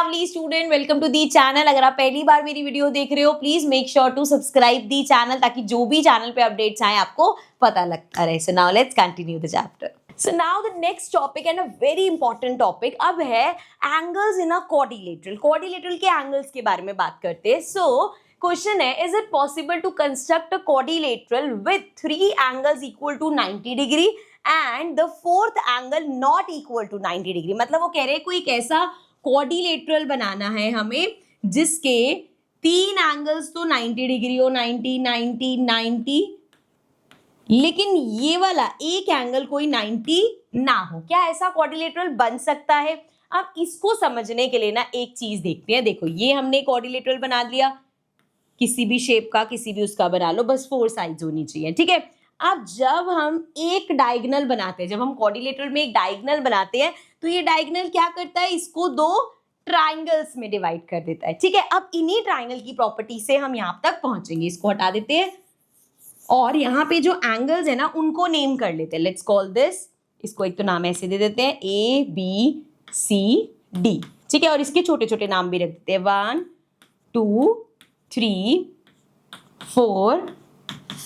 Lovely student, welcome to the channel. अगर आप पहली बार मेरी वीडियो देख रहे हो please make sure to subscribe the channel ताकि जो भी चैनल पे अपडेट्स आए आपको पता लगता रहे। So now let's continue the chapter. So now the next topic and a very important topic अब है angles in a quadrilateral। quadrilateral के angles के बारे में बात करते हैं। So question है, is it possible to construct a quadrilateral with 3 angles equal to 90 degree and the fourth angle not equal to 90 degree? मतलब वो कह रहे हैं कोई एक ऐसा quadrilateral बनाना है हमें जिसके 3 angles तो 90 डिग्री हो, 90 90 90, लेकिन ये वाला एक एंगल कोई 90 ना हो। क्या ऐसा क्वाड्रिलेटरल बन सकता है? अब इसको समझने के लिए ना एक चीज देखते हैं। देखो ये हमने क्वाड्रिलेटरल बना दिया, किसी भी शेप का किसी भी उसका बना लो, बस 4 साइड्स होनी चाहिए, ठीक है। अब जब हम एक डायगोनल बनाते हैं, जब हम क्वाड्रिलेटरल में एक डायगोनल बनाते हैं तो ये डायगोनल क्या करता है, इसको 2 ट्राइंगल्स में डिवाइड कर देता है, ठीक है। अब इन्हीं ट्राइंगल की प्रॉपर्टी से हम यहाँ तक पहुंचेंगे। इसको हटा देते हैं और यहाँ पे जो एंगल्स है ना उनको नेम कर लेते हैं। लेट्स कॉल दिस, इसको एक तो नाम ऐसे दे देते हैं ABCD, ठीक है। और इसके छोटे छोटे नाम भी रख देते हैं 1 2 3 4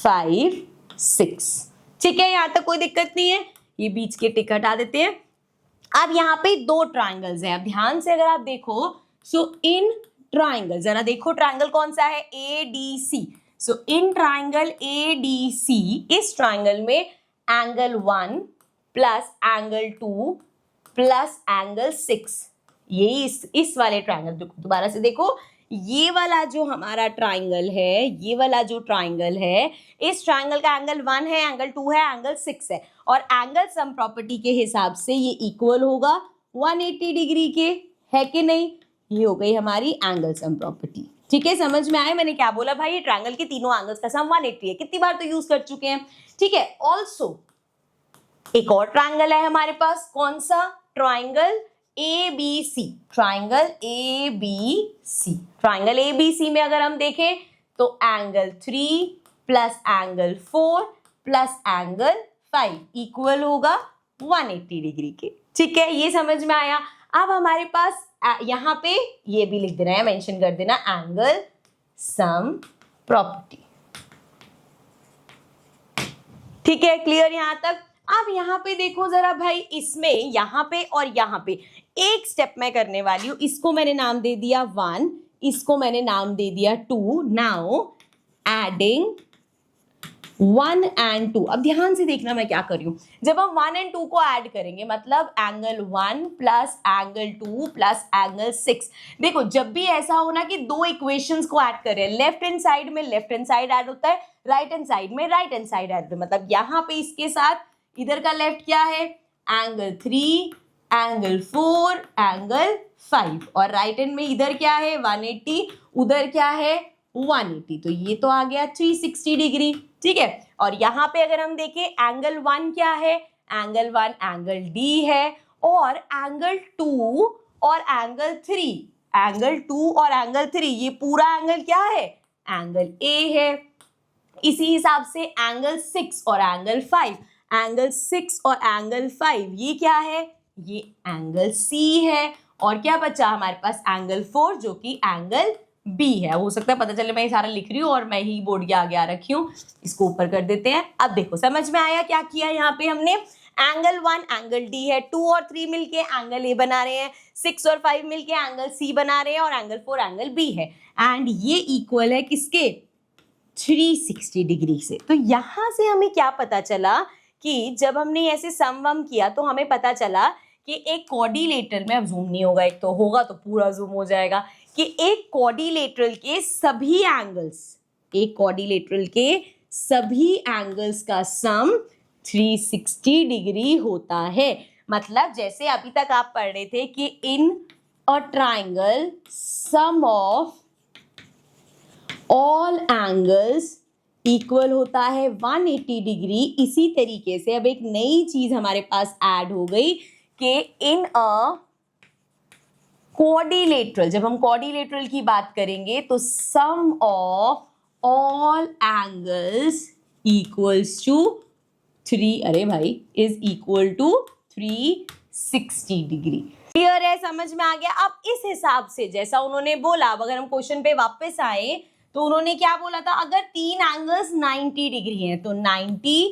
5 6, ठीक है। यहाँ तक कोई दिक्कत नहीं है। ये बीच के टिक हटा देते हैं। अब यहाँ पे 2 ट्राइंगल्स हैं। अब ध्यान से अगर आप देखो, सो इन ट्राइंगल, जरा देखो ट्राइंगल कौन सा है, ADC। So in triangle ADC, इस ट्राइंगल में angle 1 plus angle 2 plus angle 6, ये इस वाले ट्राइंगल, दोबारा से देखो, ये वाला जो हमारा ट्राइंगल है, ये वाला जो ट्राइंगल है, इस ट्राइंगल का एंगल 1 है, एंगल 2 है, एंगल 6 है, और एंगल सम प्रॉपर्टी के हिसाब से ये इक्वल होगा 180 डिग्री के, है कि नहीं। ये हो गई हमारी एंगल सम प्रॉपर्टी, ठीक है। समझ में आया मैंने क्या बोला भाई? ये ट्राइंगल के तीनों एंगल्स का सम 180 है। कितनी बार तो यूज कर चुके हैं, ठीक है। ऑल्सो एक और ट्राइंगल है हमारे पास, कौन सा? Triangle ABC। Triangle ABC, triangle ABC में अगर हम देखें तो angle 3 plus angle 4 plus angle 5 equal होगा 180 डिग्री के, ठीक है। ये समझ में आया। अब हमारे पास यहाँ पे ये भी लिख देना है, मेंशन कर देना, एंगल सम प्रॉपर्टी, ठीक है। क्लियर यहाँ तक? अब यहाँ पे देखो जरा भाई, इसमें यहाँ पे और यहाँ पे एक स्टेप मैं करने वाली हूँ। इसको मैंने नाम दे दिया 1, इसको मैंने नाम दे दिया 2। Now adding 1 and 2। अब ध्यान से देखना मैं क्या कर रही हूँ। जब हम 1 and 2 को ऐड करेंगे, मतलब angle 1 plus angle 2 plus angle 6, देखो जब भी ऐसा हो ना कि 2 इक्वेशंस को ऐड करें, लेफ्ट हैंड साइड में लेफ्ट हैंड साइड ऐड होता है, राइट हैंड साइड में राइट हैंड साइड ऐड होता है। मतलब यहाँ पे इसके साथ इधर का लेफ्ट क्या है, एंगल 3, एंगल 4, एंगल 5, और राइट हैंड में इधर क्या है 180, उधर क्या है 180, तो ये तो आ गया 360 डिग्री, ठीक है। और यहाँ पे अगर हम देखें एंगल 1 क्या है, एंगल 1 एंगल D है, और एंगल 2 और एंगल 3, एंगल 2 और एंगल 3, ये पूरा एंगल क्या है, एंगल A है। इसी हिसाब से एंगल 6 और एंगल 5, एंगल 6 और एंगल 5 ये क्या है, ये एंगल C है। और क्या बचा हमारे पास, एंगल 4 जो कि एंगल B है। हो सकता है पता चले मैं ये सारा लिख रही हूँ और मैं ही बोर्ड के आगे आ रखी हूँ। इसको ऊपर कर देते हैं। अब देखो समझ में आया क्या किया यहाँ पे हमने। एंगल 1 एंगल D है, 2 और 3 मिलके एंगल A बना रहे हैं, 6 और 5 मिलके एंगल C बना रहे हैं, और एंगल 4 एंगल B है। एंड ये इक्वल है किसके, 360 डिग्री से। तो यहाँ से हमें क्या पता चला कि जब हमने ऐसे सम वम किया तो हमें पता चला कि एक क्वाड्रिलेटरल में, अब जूम नहीं होगा, एक तो होगा तो पूरा जूम हो जाएगा, कि एक क्वाड्रिलेटरल के सभी एंगल्स, एक क्वाड्रिलेटरल के सभी एंगल्स का सम 360 डिग्री होता है। मतलब जैसे अभी तक आप पढ़ रहे थे कि in a triangle sum of all angles equal होता है 180 डिग्री। इसी तरीके से अब एक नई चीज हमारे पास ऐड हो गई कि इन अ क्वाड्रिलेटरल, जब हम क्वाड्रिलेटरल की बात करेंगे तो sum of all angles equals to 3, अरे भाई, is equal to 360 degree. Clear है, समझ में आ गया। अब इस हिसाब से जैसा उन्होंने बोला, अब अगर हम क्वेश्चन पे वापस आए तो उन्होंने क्या बोला था, अगर तीन एंगल्स 90 डिग्री हैं तो 90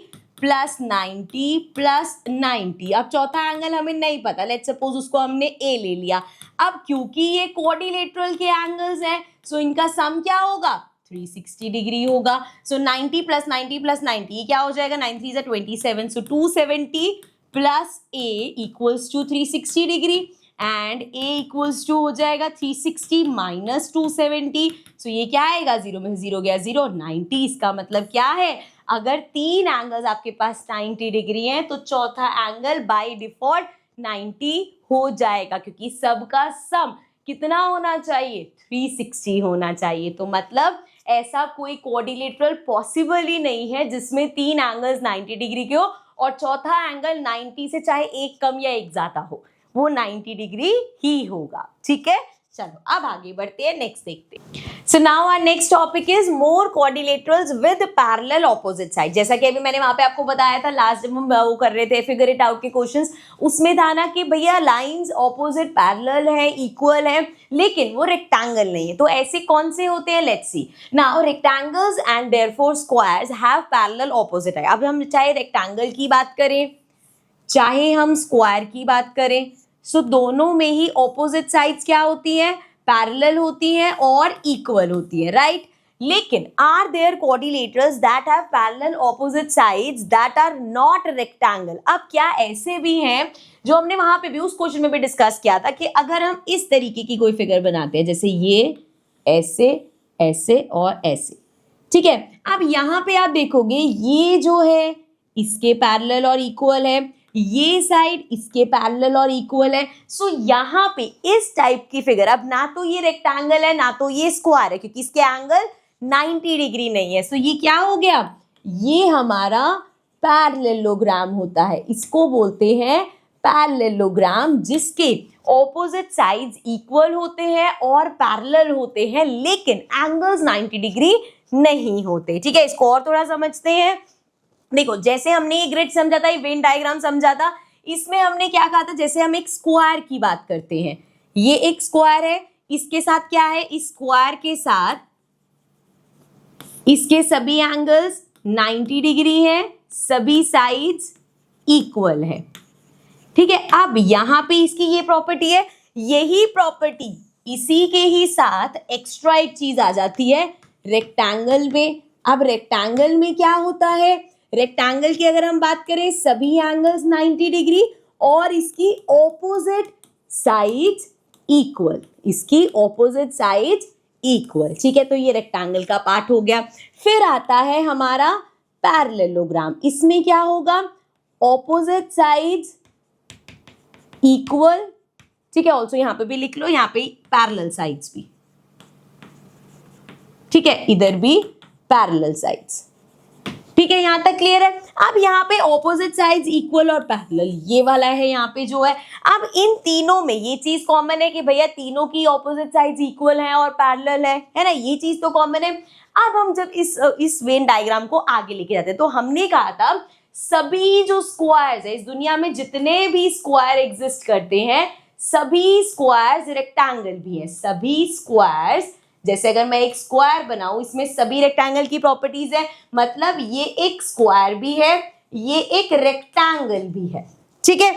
प्लस 90 प्लस 90। अब चौथा एंगल हमें नहीं पता, लेट्स सपोज उसको हमने ए ले लिया। अब क्योंकि ये क्वाड्रिलेटरल के एंगल्स हैं, सो इनका सम क्या होगा, 360 डिग्री होगा। सो 90 प्लस 90 प्लस 90 क्या हो जाएगा, 9 3 27, so 270 plus A equals to 360 degree and A equals to हो जाएगा 360 माइनस 270। सो ये क्या आएगा, जीरो में जीरो गया जीरो, 90। इसका मतलब क्या है, अगर तीन एंगल्स आपके पास 90 डिग्री हैं तो चौथा एंगल बाय डिफॉल्ट 90 हो जाएगा, क्योंकि सबका सम कितना होना चाहिए, 360 होना चाहिए। तो मतलब ऐसा कोई क्वाड्रिलेटरल पॉसिबल ही नहीं है जिसमें तीन एंगल्स 90 डिग्री के हो और चौथा एंगल 90 से चाहे एक कम या एक ज्यादा हो, वो 90 डिग्री ही होगा। ठीक है, चलो अब आगे बढ़ते हैं, नेक्स्ट देखते हैं। So now our next topic is more quadrilaterals with parallel opposite side. जैसा कि अभी मैंने वहां पे आपको बताया था, लास्ट जब हम वो कर रहे थे फिगर इट आउट के क्वेश्चंस, उसमें था ना कि भैया लाइंस ऑपोजिट पैरेलल है, इक्वल है, लेकिन वो रेक्टेंगल नहीं है। तो ऐसे कौन से होते हैं, let's see. Now rectangles and therefore squares have parallel opposite है। अब हम चाहे रेक्टेंगल की बात करें चाहे हम स्क्वायर की बात करें, सो दोनों में ही ऑपोजिट साइड्स क्या होती हैं, पैरेलल होती हैं और इक्वल होती है, राइट। लेकिन are there quadrilaterals that have parallel opposite sides that are not rectangle. अब क्या ऐसे भी हैं, जो हमने वहां पे भी उस क्वेश्चन में भी डिस्कस किया था, कि अगर हम इस तरीके की कोई फिगर बनाते हैं, जैसे ये ऐसे ऐसे और ऐसे, ठीक है। अब यहाँ पे आप देखोगे ये जो है इसके पैरेलल और इक्वल है, ये साइड इसके पैरेलल और इक्वल है। सो यहाँ पे इस टाइप की फिगर, अब ना तो ये रेक्टेंगल है ना तो ये स्क्वायर है, क्योंकि इसके एंगल 90 डिग्री नहीं है। सो ये क्या हो गया, ये हमारा पैरेललोग्राम होता है, इसको बोलते हैं पैरेललोग्राम, जिसके ऑपोजिट साइड्स इक्वल होते हैं और पैरेलल होते हैं, लेकिन एंगल्स 90 डिग्री नहीं होते। ठीक है, इसको और थोड़ा समझते हैं। देखो, जैसे हमने ये ग्रिड समझा था, ये वेन डायग्राम समझा था, इसमें हमने क्या कहा था, जैसे हम एक स्क्वायर की बात करते हैं, ये एक स्क्वायर है, इसके साथ क्या है, इस स्क्वायर के साथ इसके सभी एंगल्स 90 डिग्री हैं, सभी साइड्स इक्वल है। ठीक है, अब यहां पे इसकी ये प्रॉपर्टी है, यही प्रॉपर्टी इसी के ही साथ एक्स्ट्रा एक चीज आ जाती है रेक्टेंगल में। अब रेक्टेंगल में क्या होता है, रेक्टेंगल की अगर हम बात करें, सभी एंगल्स 90 डिग्री और इसकी ऑपोजिट साइड्स इक्वल, इसकी ऑपोजिट साइड्स इक्वल। ठीक है, तो ये रेक्टेंगल का पार्ट हो गया। फिर आता है हमारा पैरेललोग्राम, इसमें क्या होगा, ऑपोजिट साइड्स इक्वल। ठीक है, ऑल्सो यहां पे भी लिख लो, यहां पे पैरेलल साइड्स भी, ठीक है, इधर भी पैरेलल साइड्स। ठीक है, यहां तक क्लियर है। अब यहाँ पे ऑपोजिट साइड्स इक्वल और पैरेलल, ये वाला है यहाँ पे जो है। अब इन तीनों में ये चीज कॉमन है कि भैया तीनों की ऑपोजिट साइड्स इक्वल है और पैरेलल है ना, ये चीज तो कॉमन है। अब हम जब इस वेन डायग्राम को आगे लेके जाते हैं, तो हमने कहा था सभी जो स्क्वायर्स है इस दुनिया में, जितने भी स्क्वायर एग्जिस्ट करते हैं, सभी स्क्वायर्स रेक्टेंगल भी है। सभी स्क्वायर्स, जैसे अगर मैं एक स्क्वायर बनाऊं, इसमें सभी रेक्टेंगल की प्रॉपर्टीज है, मतलब ये एक स्क्वायर भी है, ये एक रेक्टेंगल भी है। ठीक है,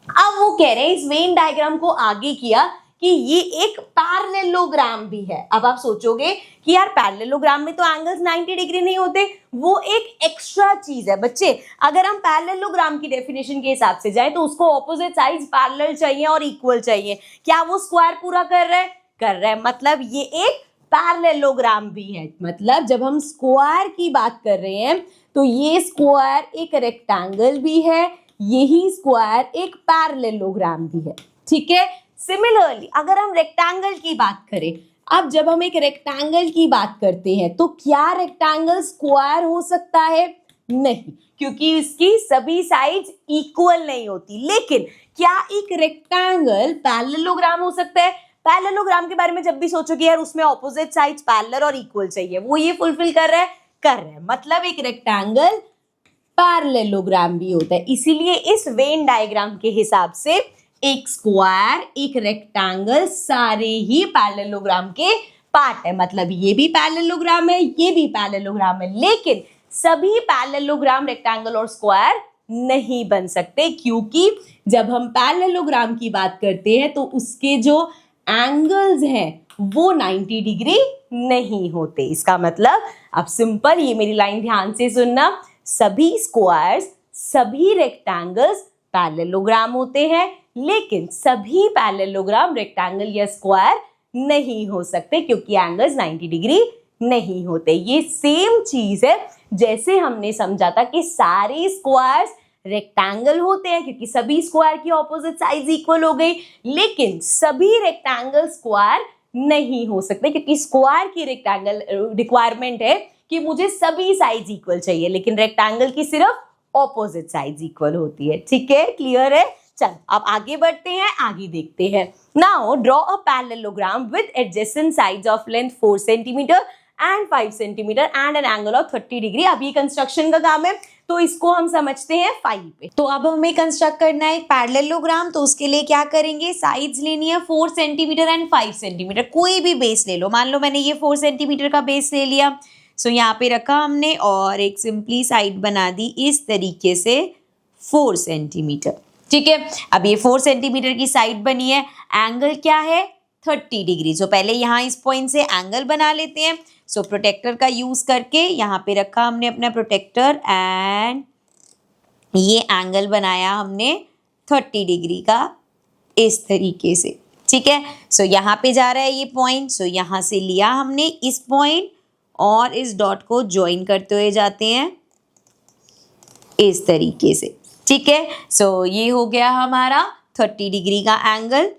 अब वो कह रहे हैं इस वेन डायग्राम को आगे किया कि ये एक पैरेललोग्राम भी है। अब आप सोचोगे कि यार पैरेललोग्राम में तो एंगल्स 90 डिग्री नहीं होते, वो एक एक्स्ट्रा चीज है। बच्चे, अगर हम पैरेललोग्राम की डेफिनेशन के हिसाब से जाए तो उसको ऑपोजिट साइड्स पैरेलल चाहिए और इक्वल चाहिए। क्या वो स्क्वायर पूरा कर रहा है? कर रहा है, मतलब ये एक पैरेललोग्राम भी है। मतलब जब हम स्क्वायर की बात कर रहे हैं तो ये स्क्वायर एक रेक्टेंगल भी है, यही स्क्वायर एक पैरेललोग्राम भी है। ठीक है, सिमिलरली अगर हम रेक्टेंगल की बात करें, अब जब हम एक रेक्टेंगल की बात करते हैं तो क्या रेक्टेंगल स्क्वायर हो सकता है? नहीं, क्योंकि इसकी सभी साइड्स इक्वल नहीं होती। लेकिन क्या एक रेक्टेंगल पैरेललोग्राम हो सकता है? पैरेललोग्राम के बारे में जब भी सोचोगे यार उसमें ऑपोजिट साइड्स पैरेलल और इक्वल चाहिए, वो ये फुलफिल कर रहा है? कर रहा है, मतलब एक रेक्टेंगल पैरेललोग्राम भी होता है। इसीलिए इस वेन डायग्राम के हिसाब से एक स्क्वायर, एक रेक्टेंगल, सारे ही पैरेललोग्राम के पार्ट है। मतलब ये भी पैरेललोग्राम है, ये भी पैरेललोग्राम है, लेकिन सभी पैरेललोग्राम रेक्टेंगल और स्क्वायर नहीं बन सकते, क्योंकि जब हम पैरेललोग्राम की बात करते हैं तो उसके जो एंगल्स हैं वो 90 डिग्री नहीं होते। इसका मतलब, अब सिंपल, ये मेरी लाइन ध्यान से सुनना, सभी स्क्वायर्स, सभी रेक्टेंगल्स पैरेललोग्राम होते हैं, लेकिन सभी पैरेललोग्राम रेक्टेंगल या स्क्वायर नहीं हो सकते, क्योंकि एंगल्स 90 डिग्री नहीं होते। ये सेम चीज है जैसे हमने समझा था कि सारे स्क्वायर्स रेक्टेंगल होते हैं, क्योंकि सभी स्क्वायर की ऑपोजिट साइड इक्वल हो गई, लेकिन सभी रेक्टेंगल स्क्वायर नहीं हो सकते, क्योंकि स्क्वायर की रेक्टेंगल रिक्वायरमेंट है कि मुझे सभी साइड्स इक्वल चाहिए, लेकिन रेक्टेंगल की सिर्फ ऑपोजिट साइड्स इक्वल होती है। ठीक है, क्लियर है? चल अब आगे बढ़ते हैं, आगे देखते हैं। Now draw a parallelogram with adjacent sides of length 4 centimetre and 5 centimetre and an angle of 30 degree. अब ये कंस्ट्रक्शन का काम है, तो इसको हम समझते हैं 5 पे। तो अब हमें कंस्ट्रक्ट करना है एक पैरेललोग्राम, तो उसके लिए क्या करेंगे, साइड्स लेनी है 4 सेंटीमीटर एंड 5 सेंटीमीटर। कोई भी बेस ले लो, मान लो मैंने ये 4 सेंटीमीटर का बेस ले लिया, सो यहाँ पे रखा हमने और एक सिंपली साइड बना दी इस तरीके से 4 सेंटीमीटर। ठीक है, अब ये 4 सेंटीमीटर की साइड बनी है, एंगल क्या है, 30 डिग्री। सो पहले यहाँ इस पॉइंट से एंगल बना लेते हैं। सो प्रोटेक्टर का यूज करके यहाँ पे रखा हमने अपना प्रोटेक्टर एंड ये एंगल बनाया हमने 30 डिग्री का इस तरीके से। ठीक है, सो यहाँ पे जा रहा है ये पॉइंट, सो यहाँ से लिया हमने इस पॉइंट और इस डॉट को ज्वाइन करते हुए जाते हैं इस तरीके से। ठीक है, सो ये हो गया हमारा 30 डिग्री का एंगल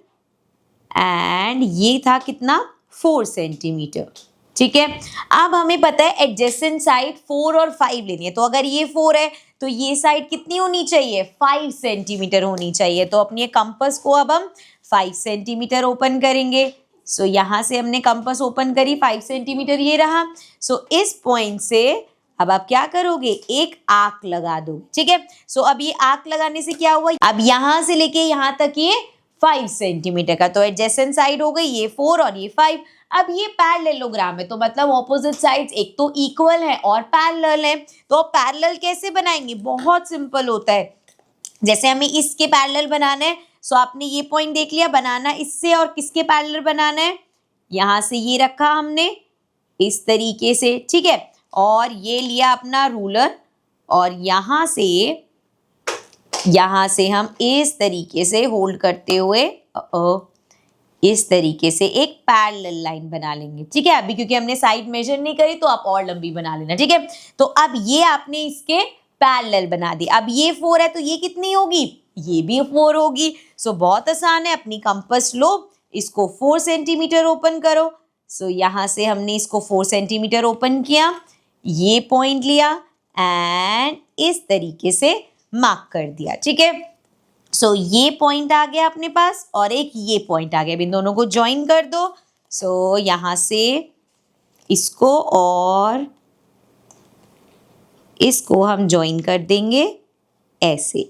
एंड ये था कितना, 4 सेंटीमीटर। ठीक है, अब हमें पता है एडजेसेंट साइड 4 और 5 लेनी है, तो अगर ये 4 है तो ये साइड कितनी होनी चाहिए, 5 सेंटीमीटर होनी चाहिए। तो अपने कंपास को अब हम 5 सेंटीमीटर ओपन करेंगे। सो यहाँ से हमने कंपास ओपन करी, 5 सेंटीमीटर ये रहा। सो इस पॉइंट से अब आप क्या करोगे, एक आर्क लगा दो। ठीक है, सो अब ये आर्क लगाने से क्या हुआ, अब यहाँ से लेके यहाँ तक ये 5 सेंटीमीटर का, तो एडजेसेंट साइड हो गई ये 4 और ये 5। अब ये पैरेललोग्राम है, तो मतलब ऑपोजिट साइड्स एक तो इक्वल है और पैरेलल है। तो पैरेलल कैसे बनाएंगे, बहुत सिंपल होता है। जैसे हमें इसके पैरेलल बनाना है, सो आपने ये पॉइंट देख लिया, बनाना इससे और किसके पैरेलल बनाना है, यहाँ से ये रखा हमने इस तरीके से। ठीक है, और ये लिया अपना रूलर और यहाँ से हम इस तरीके से होल्ड करते हुए इस तरीके से एक पैरेलल लाइन बना लेंगे। ठीक है, अभी क्योंकि हमने साइड मेजर नहीं करी तो आप और लंबी बना लेना। ठीक है, तो अब ये आपने इसके पैरेलल बना दी। अब ये 4 है तो ये कितनी होगी, ये भी 4 होगी। सो बहुत आसान है, अपनी कंपास लो, इसको 4 सेंटीमीटर ओपन करो। सो यहाँ से हमने इसको 4 सेंटीमीटर ओपन किया, ये पॉइंट लिया एंड इस तरीके से मार्क कर दिया। ठीक है, सो ये पॉइंट आ गया अपने पास और एक ये पॉइंट आ गया, इन दोनों को ज्वाइन कर दो। सो यहाँ से इसको और इसको हम ज्वाइन कर देंगे ऐसे।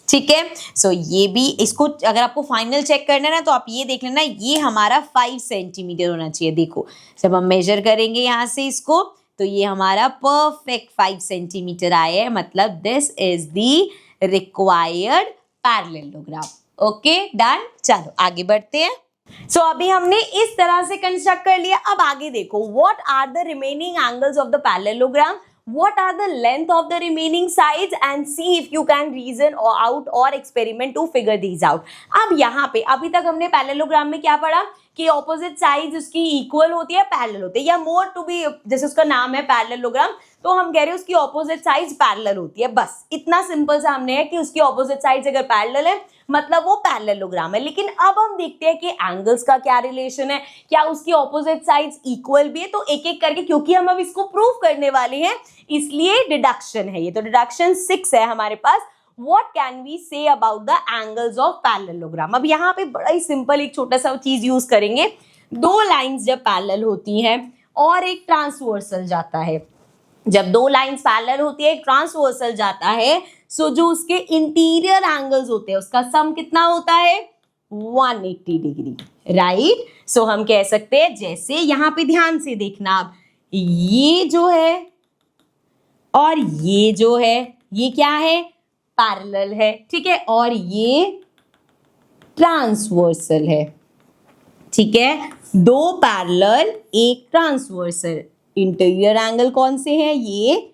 ठीक है, सो ये भी, इसको अगर आपको फाइनल चेक करना है ना तो आप ये देख लेना, ये हमारा 5 सेंटीमीटर होना चाहिए। देखो जब हम मेजर करेंगे यहाँ से इसको तो ये हमारा परफेक्ट 5 सेंटीमीटर आया है, मतलब this is the required parallelogram. Okay done, चलो आगे बढ़ते हैं। सो अभी हमने इस तरह से कंस्ट्रक्ट कर लिया। अब आगे देखो, what are the remaining angles of the parallelogram, what are the length of the remaining sides and see if you can reason out or experiment to figure these out। अब यहाँ पे अभी तक हमने पैरेललोग्राम में क्या पढ़ा कि ऑपोजिट साइड्स उसकी इक्वल होती है, पैरेलल होती है, या मोर टू बी, जैसे उसका नाम है पैरेललोग्राम, तो हम कह रहे हैं उसकी ऑपोजिट साइड्स पैरेलल होती है। बस इतना सिंपल सा हमने है कि उसकी ऑपोजिट साइड्स अगर पैरेलल है मतलब वो पैरेललोग्राम है। लेकिन अब हम देखते हैं कि एंगल्स का क्या रिलेशन है, क्या उसकी ऑपोजिट साइड्स इक्वल भी है। तो एक एक करके, क्योंकि हम अब इसको प्रूव करने वाले हैं इसलिए डिडक्शन है ये, तो डिडक्शन 6 है हमारे पास। What can we say about the angles of parallelogram? अब यहाँ पे बड़ा ही सिंपल एक छोटा सा चीज यूज करेंगे। दो लाइंस जब पैरेलल होती हैं और एक ट्रांसवर्सल जाता है, जब दो लाइंस पैरेलल होती है एक ट्रांसवर्सल जाता है, सो जो उसके इंटीरियर एंगल्स होते हैं उसका सम कितना होता है, 180 डिग्री, राइट। सो हम कह सकते हैं, जैसे यहाँ पे ध्यान से देखना आप, ये जो है और ये जो है ये क्या है, पैरेलल है, ठीक है, और ये ट्रांसवर्सल है, ठीक है, दो पैरेलल एक ट्रांसवर्सल। इंटीरियर एंगल कौन से हैं, ये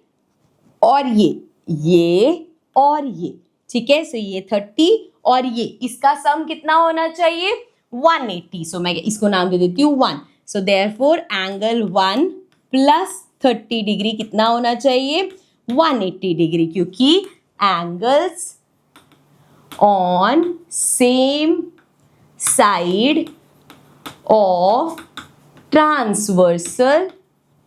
और ये और ये, ठीक है। सो ये 30 और ये, इसका सम कितना होना चाहिए, 180। सो मैं इसको नाम दे देती हूँ 1। So therefore angle 1 plus 30 degree कितना होना चाहिए, 180 डिग्री, क्योंकि angles on same side of transversal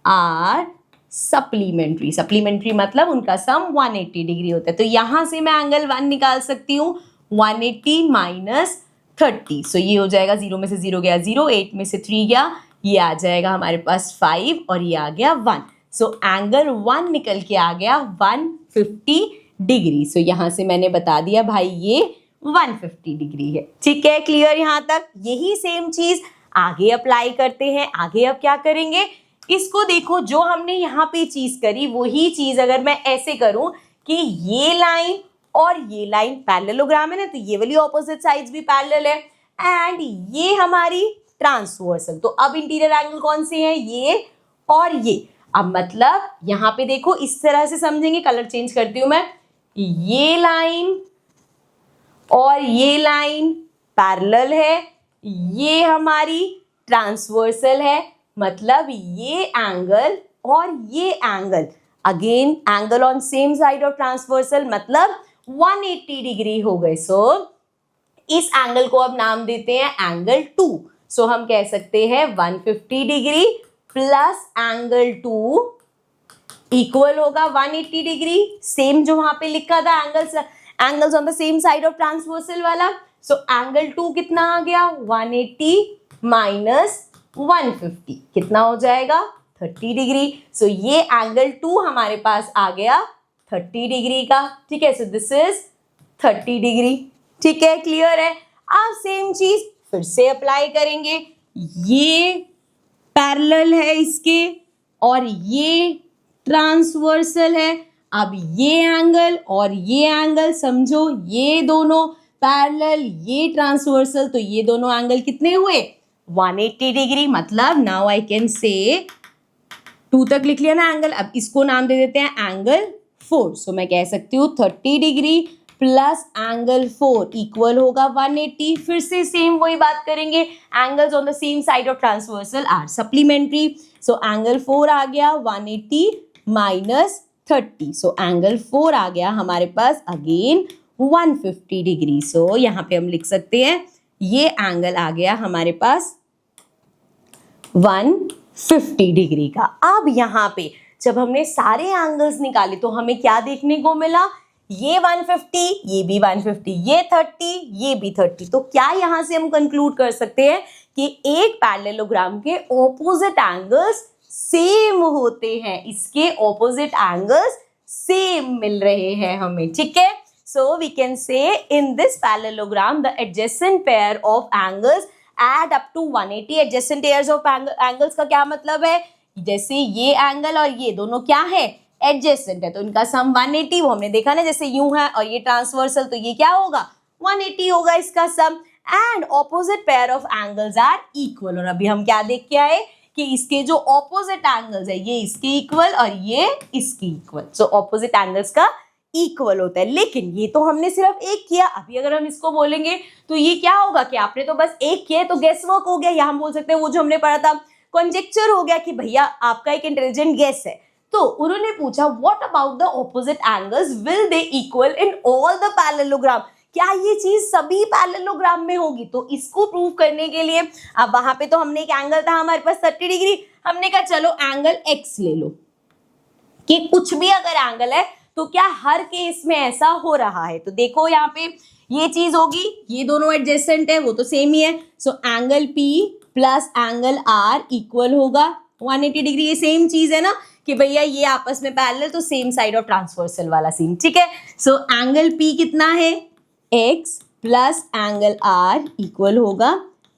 are supplementary. Supplementary मतलब उनका सम 180 डिग्री होता है। तो यहां से मैं एंगल 1 निकाल सकती हूँ, 180 माइनस 30। सो ये हो जाएगा, 0 में से 0 गया 0, 8 में से 3 गया, ये आ जाएगा हमारे पास 5 और ये आ गया 1। सो एंगल 1 निकल के आ गया 150 डिग्री। सो यहाँ से मैंने बता दिया भाई ये 150 डिग्री है, ठीक है, क्लियर यहाँ तक। यही सेम चीज आगे अप्लाई करते हैं। आगे अब क्या करेंगे, इसको देखो, जो हमने यहाँ पे चीज करी वही चीज अगर मैं ऐसे करूं कि ये लाइन और ये लाइन पैरेललोग्राम है ना, तो ये वाली ऑपोजिट साइड्स भी पैरेलल है एंड ये हमारी ट्रांसवर्सल। तो अब इंटीरियर एंगल कौन से हैं, ये और ये। अब मतलब यहाँ पे देखो, इस तरह से समझेंगे, कलर चेंज करती हूं मैं, ये लाइन और ये लाइन पैरेलल है, ये हमारी ट्रांसवर्सल है, मतलब ये एंगल और ये angle, again angle on same side of transversal, मतलब 180 डिग्री हो गए। सो इस एंगल को अब नाम देते हैं एंगल 2। सो हम कह सकते हैं 150 डिग्री प्लस एंगल 2 इक्वल होगा 180 डिग्री। सेम जो वहां पे लिखा था angles on the same side of transversal वाला। सो एंगल 2 कितना आ गया, 180 माइनस 150 कितना हो जाएगा, 30 डिग्री। सो ये एंगल 2 हमारे पास आ गया 30 डिग्री का, ठीक है। सो दिस इज 30 डिग्री, ठीक है, क्लियर है। अब सेम चीज फिर से अप्लाई करेंगे, ये पैरेलल है इसके और ये ट्रांसवर्सल है। अब ये एंगल और ये एंगल समझो, ये दोनों पैरेलल, ये ट्रांसवर्सल, तो ये दोनों एंगल कितने हुए, 180 डिग्री। मतलब नाउ आई कैन से 2 तक लिख लिया ना एंगल, अब इसको नाम दे देते हैं एंगल 4। सो मैं कह सकती हूँ 30 डिग्री प्लस एंगल 4 इक्वल होगा 180। फिर से सेम वही बात करेंगे, angles on the same side of transversal are supplementary. So angle 4 आ गया 180 माइनस 30। सो एंगल 4 आ गया हमारे पास अगेन 150 डिग्री। सो यहाँ पे हम लिख सकते हैं ये एंगल आ गया हमारे पास 150 डिग्री का। अब यहाँ पे जब हमने सारे एंगल्स निकाले तो हमें क्या देखने को मिला, ये 150, ये भी 150, ये 30, ये भी 30। तो क्या यहाँ से हम कंक्लूड कर सकते हैं कि एक पैरेललोग्राम के ऑपोजिट एंगल्स सेम होते हैं, इसके ऑपोजिट एंगल्स सेम मिल रहे हैं हमें, ठीक है। So we can say in this parallelogram the adjacent pair of angles add up to 180। adjacent pairs of angles का क्या मतलब है, जैसे ये एंगल और ये दोनों क्या है, एडजेसेंट है, तो इनका सम 180। वो हमने देखा ना, जैसे यूं है और ये ट्रांसवर्सल, तो ये क्या होगा, 180 होगा इसका sum. And opposite pair of angles are equal. और अभी हम क्या देख के आए कि इसके जो ऑपोजिट एंगल्स है, ये इसके इक्वल और ये इसके इक्वल। सो ऑपोजिट एंगल्स का इक्वल होता है। लेकिन ये तो हमने सिर्फ एक किया, अभी अगर हम इसको बोलेंगे तो ये क्या होगा कि आपने तो बस एक किया तो गेस वर्क हो गया, या हम बोल सकते हैं वो जो हमने पढ़ा था कॉन्जेक्चर हो गया कि भैया आपका एक इंटेलिजेंट गेस है। तो उन्होंने पूछा what about the opposite angles, will they equal in all the parallelogram, क्या ये चीज सभी पैरेललोग्राम में होगी। तो इसको प्रूव करने के लिए अब वहां पे तो हमने एक एंगल था हमारे पास 30 डिग्री, हमने कहा चलो एंगल x ले लो, कि कुछ भी अगर एंगल है तो क्या हर केस में ऐसा हो रहा है। तो देखो यहाँ पे ये चीज होगी, ये दोनों एडजेसेंट है, वो तो सेम ही है। So angle P plus angle R equal होगा 180 डिग्री। ये सेम चीज है ना कि भैया ये आपस में पैरेलल, तो सेम साइड ऑफ ट्रांसवर्सल वाला सीन, ठीक है। सो एंगल P कितना है, x plus angle R equal होगा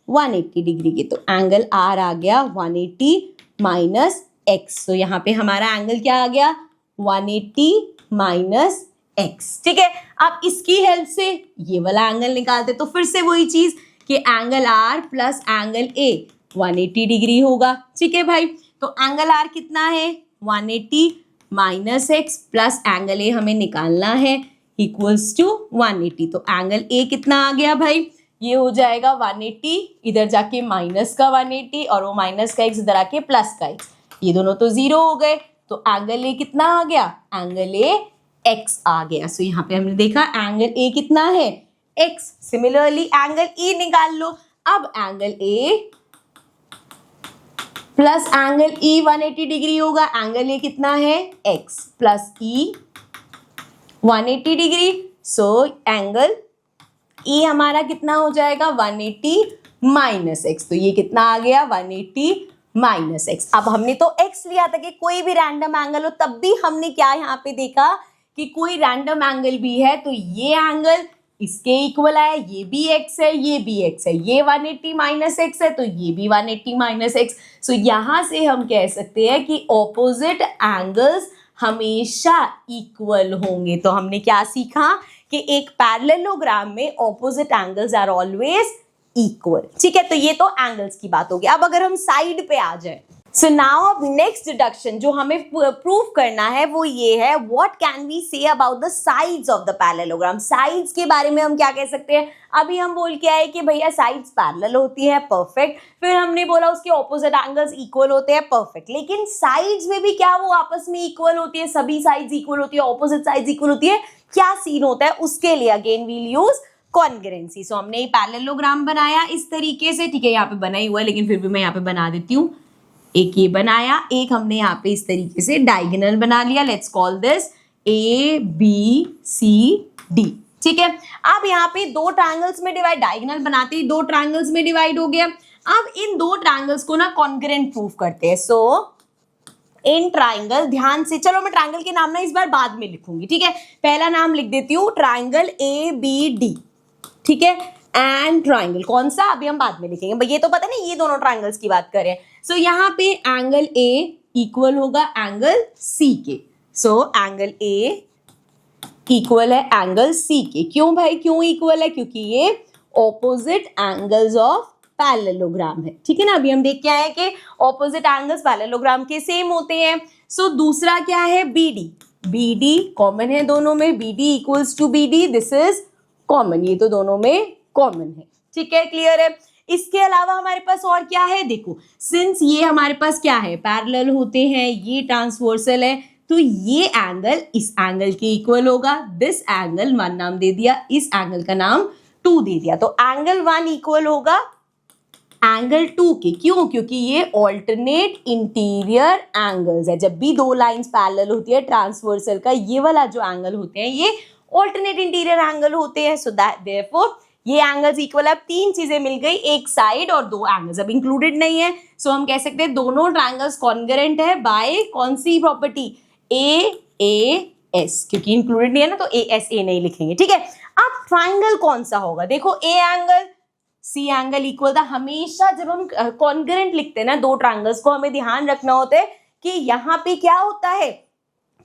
180 डिग्री के। तो एंगल आर आ गया 180 माइनस एक्स। तो यहाँ पे हमारा एंगल क्या आ गया 180 माइनस एक्स। ठीक है, अब इसकी हेल्प से ये वाला एंगल निकालते तो फिर से वही चीज कि angle R plus angle A 180 degree होगा। ठीक है भाई, तो एंगल आर कितना है 180 माइनस एक्स प्लस एंगल ए हमें निकालना है इक्वल्स टू 180। तो एंगल ए कितना आ गया भाई, ये हो जाएगा 180, इधर जाके माइनस का 180 और वो माइनस का एक्स इधर आके प्लस का एक्स, ये दोनों तो जीरो हो गए। तो एंगल ए कितना आ गया, एंगल ए एक्स आ गया। सो यहाँ पे हमने देखा एंगल ए कितना है एक्स। सिमिलरली एंगल ई निकाल लो। अब एंगल ए प्लस एंगल ई 180 डिग्री होगा। एंगल ए कितना है एक्स प्लस ई 180 डिग्री। सो एंगल ई हमारा कितना हो जाएगा 180 माइनस एक्स। तो ये कितना आ गया 180 माइनस एक्स। अब हमने तो एक्स लिया था कि कोई भी रैंडम एंगल हो, तब भी हमने क्या यहाँ पे देखा कि कोई रैंडम एंगल भी है तो ये एंगल इसके इक्वल है, ये भी एक्स है, ये भी एक्स है, ये 180 माइनस एक्स है तो ये भी 180 माइनस एक्स। सो यहाँ से हम कह सकते हैं कि ऑपोजिट एंगल्स हमेशा इक्वल होंगे। तो हमने क्या सीखा कि एक पैरेललोग्राम में opposite angles are always equal. ठीक है, तो ये तो एंगल्स की बात होगी। अब अगर हम साइड पे आ जाए, सो नाउ अब नेक्स्ट डिडक्शन जो हमें प्रूव करना है वो ये है, what can we say about the sides of the parallelogram. Sides के बारे में हम क्या कह सकते हैं, अभी हम बोल के आए कि भैया साइड्स पैरेलल होती है, परफेक्ट। फिर हमने बोला उसके ऑपोजिट एंगल्स इक्वल होते हैं, परफेक्ट। लेकिन साइड्स में भी क्या वो आपस में इक्वल होती है, सभी साइड्स इक्वल होती है, ऑपोजिट साइड्स इक्वल होती है, क्या सीन होता है, उसके लिए अगेन वील यूज कॉन्ग्रुएंसी। सो हमने पैरेललोग्राम बनाया इस तरीके से। ठीक है, यहाँ पे बना ही हुआ है लेकिन फिर भी मैं यहाँ पे बना देती हूँ। एक ये बनाया, एक हमने यहाँ पे इस तरीके से डायगोनल बना लिया। Let's call this A B C D. ठीक है, अब यहाँ पे दो ट्रायंगल्स में डिवाइड, डायगोनल बनाते ही दो ट्रायंगल्स में डिवाइड हो गया। अब इन दो ट्रायंगल्स को ना कॉन्ग्रुएंट प्रूव करते हैं। सो इन ट्रायंगल, ध्यान से, चलो मैं ट्रायंगल के नाम ना इस बार बाद में लिखूंगी। ठीक है, पहला नाम लिख देती हूँ ट्रायंगल ए बी डी। ठीक है, एंड ट्रायंगल कौन सा अभी हम बाद में लिखेंगे, भाई ये तो पता नहीं, ये दोनों ट्रायंगल्स की बात करें। सो यहाँ पे एंगल ए इक्वल होगा एंगल सी के। सो एंगल ए इक्वल है एंगल सी के। क्यों भाई, क्यों इक्वल है, क्योंकि ये ऑपोजिट एंगल्स ऑफ पैरेललोग्राम है। ठीक है ना, अभी हम देख के आए कि ऑपोजिट एंगल्स पैरेललोग्राम के सेम होते हैं। सो दूसरा क्या है B D. B D common है दोनों में, B D equals to B D, this is common, ये तो दोनों में कॉमन है। ठीक है, क्लियर है। इसके अलावा हमारे पास और क्या है, देखो, सिंस ये हमारे पास क्या है पैरेलल होते हैं, ये ट्रांसवर्सल है, तो ये एंगल इस एंगल के इक्वल होगा। दिस एंगल 1 नाम दे दिया, इस एंगल का नाम 2 दे दिया। तो एंगल 1 इक्वल होगा एंगल 2 के। क्यों, क्योंकि ये ऑल्टरनेट इंटीरियर एंगल्स है। जब भी दो लाइंस पैरेलल होती है ट्रांसवर्सल का, ये वाला जो एंगल होते हैं ये ऑल्टरनेट इंटीरियर एंगल होते हैं। सो दैट देयरफॉर ये एंगल्स इक्वल है। अब तीन चीजें मिल गई, एक साइड और दो एंगल्स अब इंक्लूडेड नहीं है। सो हम कह सकते हैं दोनों ट्रायंगल्स कॉन्ग्रुएंट है बाय कौन सी प्रॉपर्टी, ए एस, क्योंकि इंक्लूडेड नहीं है ना तो ए एस ए नहीं लिखेंगे। ठीक है, अब ट्रायंगल कौन सा होगा, देखो A angle C angle equal था। हमेशा जब हम कॉन्ग्रुएंट लिखते हैं ना दो ट्रायंगल्स को, हमें ध्यान रखना होता है कि यहाँ पे क्या होता है,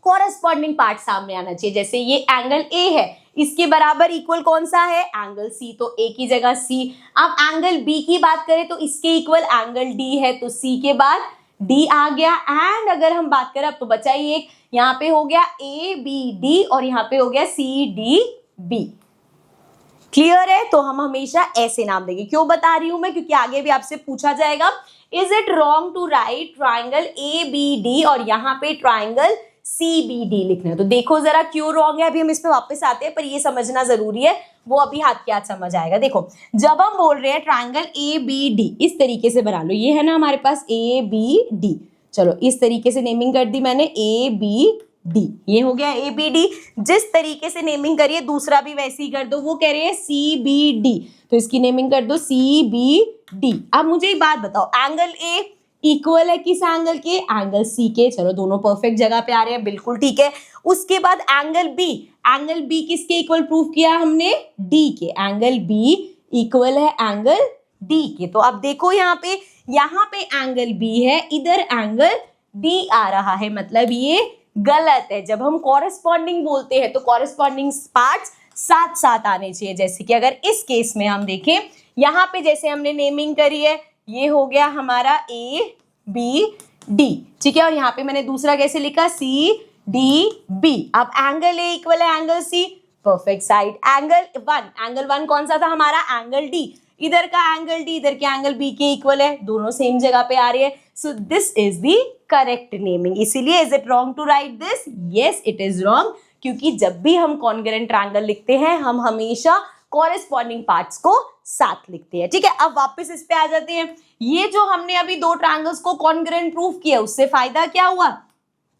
कॉरेस्पॉन्डिंग पार्ट सामने आना चाहिए। जैसे ये एंगल ए है, इसके बराबर इक्वल कौन सा है, एंगल सी, तो ए की जगह सी। अब एंगल बी की बात करें तो इसके इक्वल एंगल डी है, तो सी के बाद डी आ गया। एंड अगर हम बात करें, अब तो बचा ही एक, यहाँ पे हो गया ए बी डी और यहाँ पे हो गया सी डी बी। क्लियर है, तो हम हमेशा ऐसे नाम देंगे। क्यों बता रही हूं मैं, क्योंकि आगे भी आपसे पूछा जाएगा, is it wrong to write triangle A B D और यहाँ पे ट्राइंगल CBD लिखना है। तो देखो जरा क्यों रॉन्ग है, अभी हम इस पे वापस आते हैं, पर ये समझना जरूरी है, वो अभी हाथ के हाथ समझ आएगा। देखो जब हम बोल रहे हैं ट्राइंगल ABD, इस तरीके से बना लो, ये है ना हमारे पास ABD, चलो इस तरीके से नेमिंग कर दी मैंने ABD, ये हो गया ABD। जिस तरीके से नेमिंग करिए दूसरा भी वैसे ही कर दो, वो कह रहे हैं CBD, तो इसकी नेमिंग कर दो CBD। अब मुझे एक बात बताओ, एंगल A इक्वल है किस एंगल के, एंगल सी के। चलो दोनों परफेक्ट जगह पे आ रहे हैं, बिल्कुल ठीक है। उसके बाद एंगल बी किसके इक्वल प्रूव किया हमने, डी के। एंगल बी इक्वल है एंगल डी के। तो अब देखो यहाँ पे एंगल बी है, इधर एंगल डी आ रहा है, मतलब ये गलत है। जब हम कॉरेस्पॉन्डिंग बोलते हैं तो कॉरेस्पॉन्डिंग पार्ट्स साथ साथ आने चाहिए। जैसे कि अगर इस केस में हम देखें, यहाँ पे जैसे हमने नेमिंग करी है, ये हो गया हमारा ए बी डी, ठीक है। और यहाँ पे मैंने दूसरा कैसे लिखा, सी डी बी। अब एंगल ए इक्वल है angle C, perfect side. Angle one कौन सा था हमारा, एंगल डी। इधर का एंगल डी इधर के एंगल बी के इक्वल है, दोनों सेम जगह पे आ रही है। So this is the correct naming. इसीलिए is it wrong to write this, yes it is wrong, क्योंकि जब भी हम कॉन्ग्रुएंट ट्रायंगल लिखते हैं हम हमेशा कॉरेस्पॉन्डिंग पार्ट्स को साथ लिखते हैं, ठीक है। अब वापस इस पे आ जाते हैं। ये जो हमने अभी दो ट्रायंगल्स को कॉन्ग्रुएंट प्रूफ किया, उससे फायदा क्या हुआ,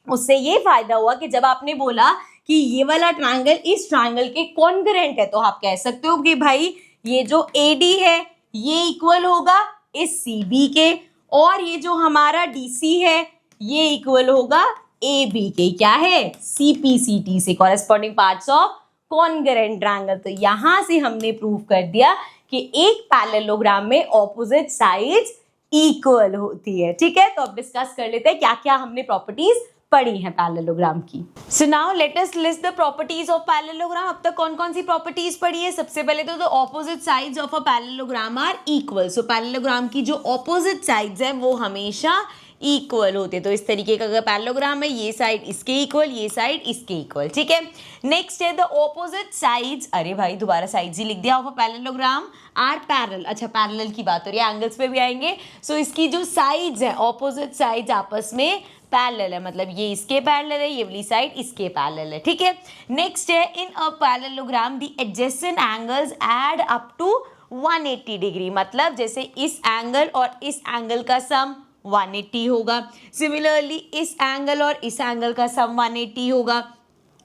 उससे ये फायदा हुआ कि जब आपने बोला कि ये वाला ट्रायंगल इस ट्रायंगल के कॉन्ग्रुएंट है, तो आप कह सकते हो कि भाई ये जो AD है ये इक्वल होगा इस CB के, और ये जो हमारा DC है ये इक्वल होगा AB के, क्या है, CPCT से, corresponding parts of congruent triangle. तो यहां से हमने प्रूव कर दिया कि एक पैरेललोग्राम में ऑपोजिट साइड्स इक्वल होती है, ठीक है। तो अब डिस्कस कर लेते हैं क्या क्या हमने प्रॉपर्टीज पढ़ी है पैरेललोग्राम की। So now let us list the properties of parallelogram. अब तक कौन कौन सी प्रॉपर्टीज पढ़ी है। सबसे पहले तो the opposite sides of a parallelogram are equal. So parallelogram की जो ऑपोजिट साइड्स है वो हमेशा इक्वल होते। तो इस तरीके का अगर पैरेललोग्राम है, ये साइड इसके इक्वल, ये साइड इसके इक्वल, ठीक है। नेक्स्ट है द ऑपोजिट साइड्स, अरे भाई दोबारा साइड्स ही लिख दिया, of a parallelogram are parallel. अच्छा पैरेलल की बात हो रही है, एंगल्स पे भी आएंगे। सो इसकी जो साइड्स है, ऑपोजिट साइड्स आपस में पैरेलल है, मतलब ये इसके पैरेलल है, ये वाली साइड इसके पैरेलल है, ठीक है। नेक्स्ट है in a parallelogram the adjacent angles add up to 180 degree, मतलब जैसे इस एंगल और इस एंगल का सम 180 होगा। सिमिलरली इस एंगल और इस एंगल का सम 180 होगा।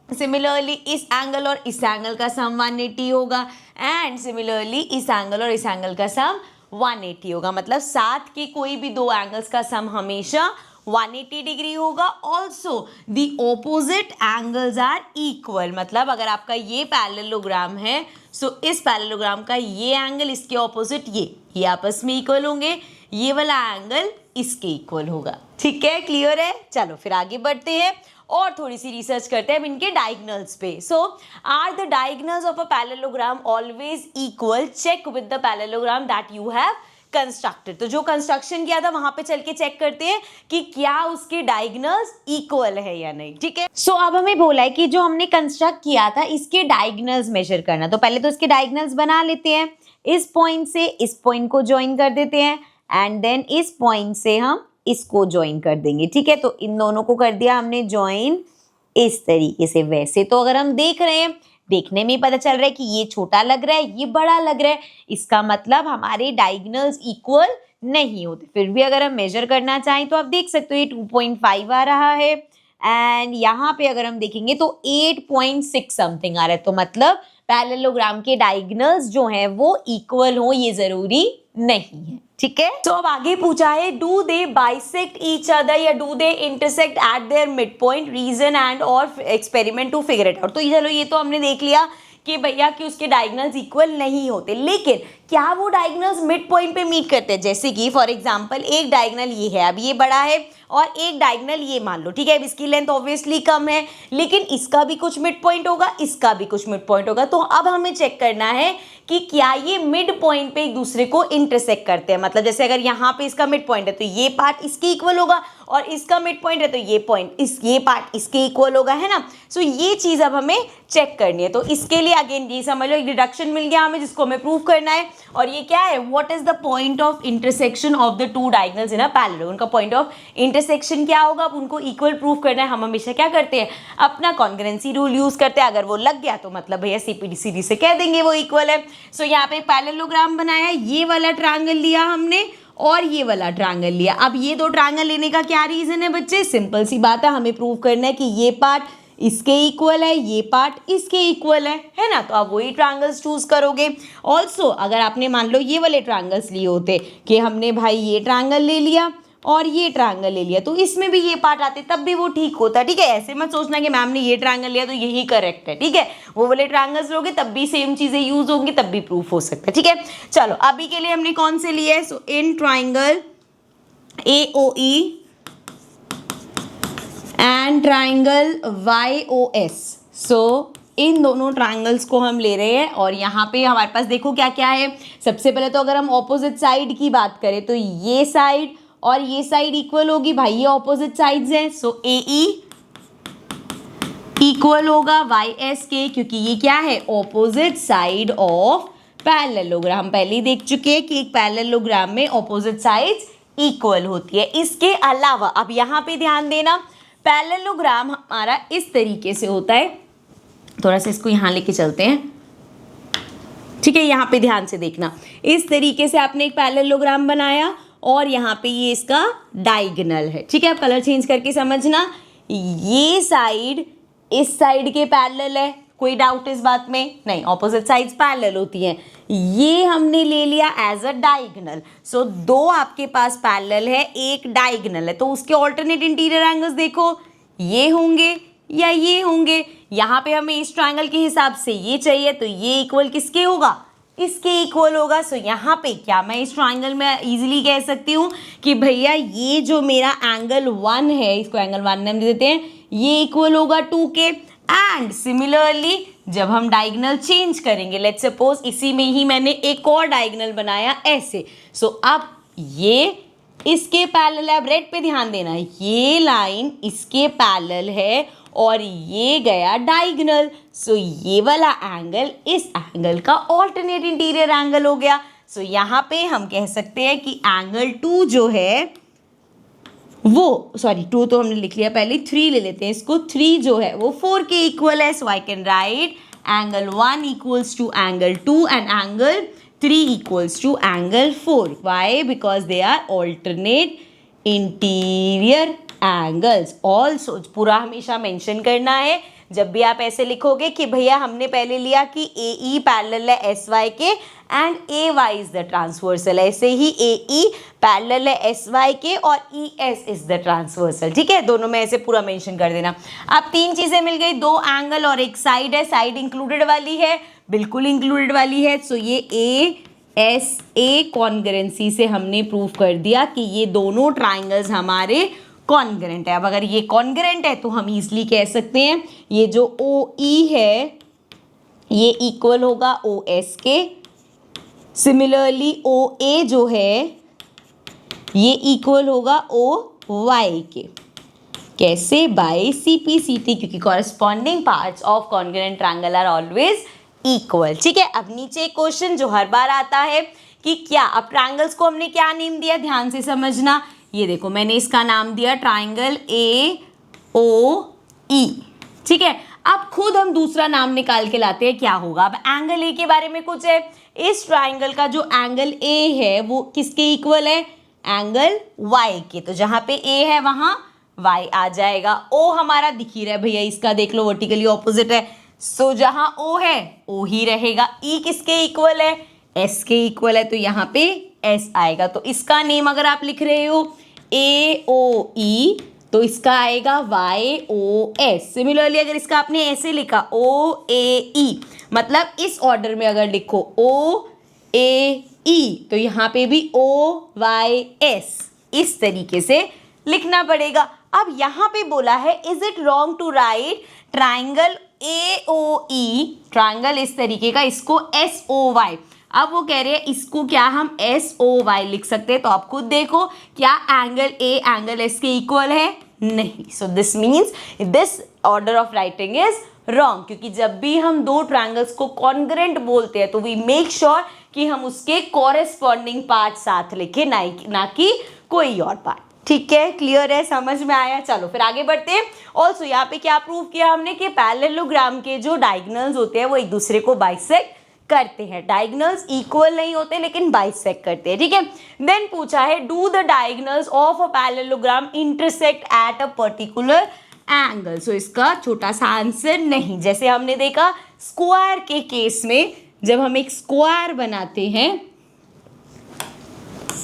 सिमिलरली इस एंगल और इस एंगल का सम 180 होगा। एंड सिमिलरली इस एंगल और इस एंगल का सम 180 होगा। मतलब साथ के कोई भी दो एंगल्स का सम हमेशा 180 डिग्री होगा। Also the opposite angles are equal, मतलब अगर आपका ये पैरेललोग्राम है, सो इस पैरेललोग्राम का ये एंगल इसके ऑपोजिट ये आपस में इक्वल होंगे, ये वाला एंगल इसके इक्वल होगा, ठीक है। क्लियर है। चलो फिर आगे बढ़ते हैं और थोड़ी सी रिसर्च करते हैं इनके डायगोनल्स पे। So are the diagonals of a parallelogram always equal, check with the parallelogram that you have constructed. तो जो कंस्ट्रक्शन किया था वहां पे चल के चेक करते हैं कि क्या उसके डायगोनल्स इक्वल है या नहीं, ठीक है। सो अब हमें बोला है कि जो हमने कंस्ट्रक्ट किया था इसके डायगोनल्स मेजर करना। तो पहले तो इसके डायगोनल्स बना लेते हैं। इस पॉइंट से इस पॉइंट को ज्वाइन कर देते हैं एंड देन इस पॉइंट से हम इसको ज्वाइन कर देंगे, ठीक है। तो इन दोनों को कर दिया हमने ज्वाइन इस तरीके से। वैसे तो अगर हम देख रहे हैं, देखने में ही पता चल रहा है कि ये छोटा लग रहा है, ये बड़ा लग रहा है, इसका मतलब हमारे डायगोनल्स इक्वल नहीं होते। फिर भी अगर हम मेजर करना चाहें तो आप देख सकते हो ये 2.5 आ रहा है एंड यहाँ पे अगर हम देखेंगे तो 8.6 समथिंग आ रहा है। तो मतलब पैरेललोग्राम के डायगोनल्स जो हैं वो इक्वल हो ये जरूरी नहीं है, ठीक है। तो अब आगे पूछा है do they bisect each other या do they intersect at their mid point, reason and और experiment to figure it out. तो चलो ये तो हमने देख लिया कि भैया कि उसके डायगोनल्स इक्वल नहीं होते, लेकिन क्या वो डायगोनल्स मिड पॉइंट पे मीट करते हैं। जैसे कि फॉर एग्जांपल एक डायगोनल ये है, अब ये बड़ा है, और एक डायगोनल ये मान लो, ठीक है। अब इसकी लेंथ ऑब्वियसली कम है, लेकिन इसका भी कुछ मिड पॉइंट होगा, इसका भी कुछ मिड पॉइंट होगा। तो अब हमें चेक करना है कि क्या ये मिड पॉइंट पे एक दूसरे को इंटरसेक्ट करते हैं। मतलब जैसे अगर यहाँ पे इसका मिड पॉइंट है तो ये पार्ट इसके इक्वल होगा, और इसका मिड पॉइंट है तो ये पार्ट इसके इक्वल होगा, है ना। सो ये चीज़ अब हमें चेक करनी है। तो इसके लिए अगेन ये समझ लो एक डिडक्शन मिल गया हमें जिसको हमें प्रूव करना है। और ये क्या है, what is the point of intersection of the two diagonals in a parallel. उनका पॉइंट ऑफ इंटरसेक्शन क्या होगा, अब उनको इक्वल प्रूव करना है। हम हमेशा क्या करते हैं, अपना कॉन्ग्रुएंसी रूल यूज करते हैं। अगर वो लग गया तो मतलब भैया CPD से कह देंगे वो इक्वल है। सो यहाँ पे पैरेललोग्राम बनाया, ये वाला ट्रायंगल लिया हमने और ये वाला ट्रायंगल लिया। अब ये दो ट्रायंगल लेने का क्या रीजन है बच्चे, सिंपल सी बात है, हमें प्रूव करना है कि ये पार्ट इसके इक्वल है, ये पार्ट इसके इक्वल है ना। तो आप वही ट्रायंगल्स चूज करोगे। ऑल्सो अगर आपने मान लो ये वाले ट्रायंगल्स लिए होते कि हमने भाई ये ट्रायंगल ले लिया और ये ट्रायंगल ले लिया, तो इसमें भी ये पार्ट आते तब भी वो ठीक होता, ठीक है। ऐसे मत सोचना कि मैम ने ये ट्रायंगल लिया तो यही करेक्ट है, ठीक है। वो वाले ट्रायंगल्स लोगे तब भी सेम चीजें यूज होंगी, तब भी प्रूफ हो सकता है, ठीक है। चलो अभी के लिए हमने कौन से लिए, so in triangle AOE and triangle YOS, so in दोनों ट्रायंगल्स को हम ले रहे हैं। और यहाँ पे हमारे पास देखो क्या क्या है। सबसे पहले तो अगर हम ऑपोजिट साइड की बात करें तो ये साइड और ये साइड इक्वल होगी, भाई ये ऑपोजिट साइड्स हैं, सो AE इक्वल होगा YS के, क्योंकि ये क्या है, ऑपोजिट साइड ऑफ पैरेललोग्राम। पहले ही देख चुके हैं कि एक पैरेललोग्राम में ऑपोजिट साइड्स इक्वल होती है। इसके अलावा अब यहाँ पे ध्यान देना, पैरेललोग्राम हमारा इस तरीके से होता है, थोड़ा सा इसको यहाँ लेके चलते हैं, ठीक है। यहाँ पे ध्यान से देखना, इस तरीके से आपने एक पैरेललोग्राम बनाया और यहाँ पे ये इसका डायगोनल है, ठीक है। अब कलर चेंज करके समझना, ये साइड इस साइड के पैरेलल है, कोई डाउट इस बात में नहीं, ऑपोजिट साइड्स पैरेलल होती हैं। ये हमने ले लिया एज अ डायगोनल, सो दो आपके पास पैरेलल है, एक डायगोनल है, तो उसके ऑल्टरनेट इंटीरियर एंगल्स देखो, ये होंगे या ये होंगे। यहाँ पे हमें इस ट्रायंगल के हिसाब से ये चाहिए, तो ये इक्वल किसके होगा, इसके इक्वल होगा। सो यहाँ पे क्या मैं इस ट्रायंगल में इजीली कह सकती हूँ कि भैया ये जो मेरा एंगल 1 है, इसको एंगल 1 नाम दे देते हैं, ये इक्वल होगा 2 के। एंड सिमिलरली जब हम डायगोनल चेंज करेंगे, लेट्स सपोज इसी में ही मैंने एक और डायगोनल बनाया ऐसे, सो अब ये इसके पैरेलल है। अब रेड पे ध्यान देना, ये लाइन इसके पैरेलल है और ये गया डायगोनल, सो ये वाला एंगल इस एंगल का ऑल्टरनेट इंटीरियर एंगल हो गया। सो यहाँ पे हम कह सकते हैं कि एंगल 2 जो है वो, सॉरी 2 तो हमने लिख लिया पहले, 3 ले लेते हैं इसको, 3 जो है वो 4 के इक्वल है। So I can write angle 1 equals to angle 2 and angle 3 equals to angle 4। Why? Because they are alternate interior angles. Also पूरा हमेशा मेंशन करना है जब भी आप ऐसे लिखोगे कि भैया हमने पहले लिया कि AE पैरेलल है SY के and AY is the transversal, ऐसे ही AE पैरेलल है SY के और ES इज द ट्रांसवर्सल, ठीक है। दोनों में ऐसे पूरा मेंशन कर देना। अब 3 चीजें मिल गई, 2 एंगल और एक साइड है, साइड इंक्लूडेड वाली है, बिल्कुल इंक्लूडेड वाली है। सो ये ASA कॉन्ग्रुएंसी से हमने प्रूव कर दिया कि ये दोनों ट्राइंगल्स हमारे कॉन्ग्रुएंट है। अब अगर ये कॉन्ग्रुएंट है तो हम इजीली कह सकते हैं ये जो OE है ये इक्वल होगा OS के, सिमिलरली OA जो है ये इक्वल होगा OY के। कैसे? बाय CP/CT, क्योंकि corresponding parts of congruent triangle are always equal, ठीक है। अब नीचे एक क्वेश्चन जो हर बार आता है कि क्या, अब ट्रायंगल्स को हमने क्या नेम दिया, ध्यान से समझना। ये देखो मैंने इसका नाम दिया ट्रायंगल AOE, ठीक है। अब खुद हम दूसरा नाम निकाल के लाते हैं, क्या होगा। अब एंगल A के बारे में कुछ है, इस ट्रायंगल का जो एंगल A है वो किसके इक्वल है, एंगल Y के, तो जहाँ पे A है वहाँ Y आ जाएगा। O हमारा दिख ही रहा है भैया, इसका देख लो वर्टिकली ऑपोजिट है, सो जहाँ O है O ही रहेगा। E किसके इक्वल है, S के इक्वल है, तो यहाँ पे S आएगा। तो इसका नेम अगर आप लिख रहे हो AOE तो इसका आएगा YOS। सिमिलरली अगर इसका आपने ऐसे लिखा OAE, मतलब इस ऑर्डर में अगर लिखो OAE तो यहाँ पे भी OYS, इस तरीके से लिखना पड़ेगा। अब यहाँ पे बोला है is it wrong to write triangle AOE, triangle इस तरीके का, इसको SOY। अब वो कह रहे हैं इसको क्या हम SOY लिख सकते हैं, तो आप खुद देखो क्या एंगल A एंगल S के इक्वल है, नहीं। So this means this order of writing is wrong, क्योंकि जब भी हम दो ट्रायंगल्स को कॉन्ग्रुएंट बोलते हैं तो वी मेक श्योर कि हम उसके कॉरेस्पॉन्डिंग पार्ट साथ लिखें, ना कि कोई और पार्ट। ठीक है, क्लियर है, समझ में आया। चलो फिर आगे बढ़ते हैं। ऑल्सो यहाँ पे क्या प्रूव किया हमने कि पैरेललोग्राम के जो डायगोनल्स होते हैं वो एक दूसरे को बाइसेक्ट करते हैं। डायगोनल्स इक्वल नहीं होते लेकिन बाइसेक्ट करते हैं, ठीक है। देन पूछा है do the diagonals of a parallelogram intersect at a particular angle. So इसका छोटा सा आंसर नहीं। जैसे हमने देखा स्क्वायर के केस में, जब हम एक स्क्वायर बनाते हैं,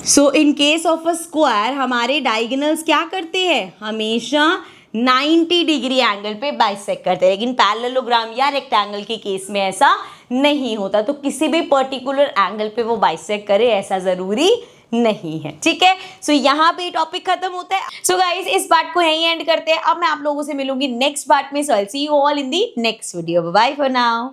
so in case of a square हमारे डायगोनल्स क्या करते हैं, हमेशा 90 डिग्री एंगल पे बाइसेक्ट करते हैं, लेकिन पैरेललोग्राम या रेक्टेंगल के केस में ऐसा नहीं होता। तो किसी भी पर्टिकुलर एंगल पे वो बाइसेक्ट करे ऐसा जरूरी नहीं है, ठीक है। सो यहाँ पे टॉपिक खत्म होता है। सो गाइस इस पार्ट को यहीं एंड करते हैं। अब मैं आप लोगों से मिलूंगी नेक्स्ट पार्ट में। So I will see you all in the next video. Bye bye for now.